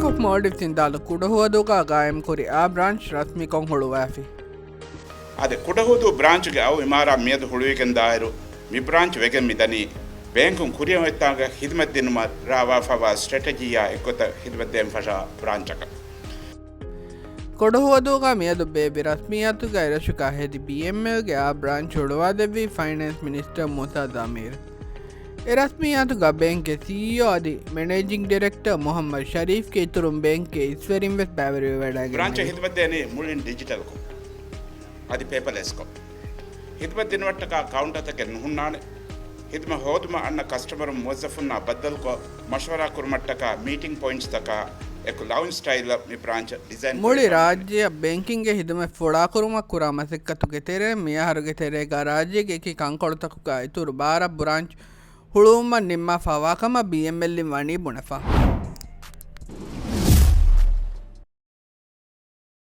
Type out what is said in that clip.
of Maldives ಇಂದಾಲು ಕುಡಹುವದುಗ ಗಾಯಂ ಕುರಿ ಆ branch ರಸ್ಮಿ ಕೊಂ ಹುಳುವಾಫಿ ಅದೆ ಕುಡಹುದು ಬ್ರಾಂಚ್ಗೆ ಅವು ಇಮಾರ ಮಿಯದು ಹುಳುವಿಗೆಂದಾಯರು ಮಿ ಬ್ರಾಂಚ್ ವೆಗೆನ್ ಮಿದನಿ ಬ್ಯಾಂಕು ಕುರಿಯ ಎತ್ತಾಗ ಹಿದ್ಮದ್ದಿನ ರಾವಾ ಫವಾ ಸ್ಟ್ರಾಟಜಿಯ ಎಕ್ಕೊತ ಹಿದ್ಮದ್ದೇಂ ಫಶಾ ಬ್ರಾಂಚಕ ಕೊಡಹುವದುಗ ಮಿಯದು ಬೇಬಿ ರಸ್ಮಿಯಾತುಗ ಇರಶುಕ ಹೆದಿ ಬಿಎಂಎಗೆ ಆ ಬ್ರಾಂಚ್ ಹುಳುವಾದೆವಿ ಫೈನಾನ್ಸ್ ಮಿನಿಸ್ಟರ್ ಮುಸಾದ್ ಅಮೀರ್ रस्मियातुगा बैंक के सीईओ आदि मैनेजिंग डायरेक्टर मोहम्मद शरीफ के तुरुम बैंक के ईश्वरी में पैवरी वेडागे ब्रांच हिदमद्देने मुलिन डिजिटल को आदि पेपरलेस को हिदमद्दिन वट्टक काउंटर तक नुहुन्नाने हिदम होदम अन्न कस्टमर मुवज्जफुन्ना बद्दल को मशवरा कुरमट्टक मीटिंग पॉइंट्स तक एक लाउंज स्टाइल में ब्रांच डिजाइन मुली राज्य बैंकिंग के हिदम फोड़ा कुरुम कुरा मसिक्कतु के तेरे मिया हरगे तेरे का राज्य के की कांकोड़ तक का इतुर 12 ब्रांच ಹುಳುಮ ನಿಮ್ಮ ಫವಾಕಮ ಬಿಎಂಎಲ್ ವಣಿ ಬುಣಫಾ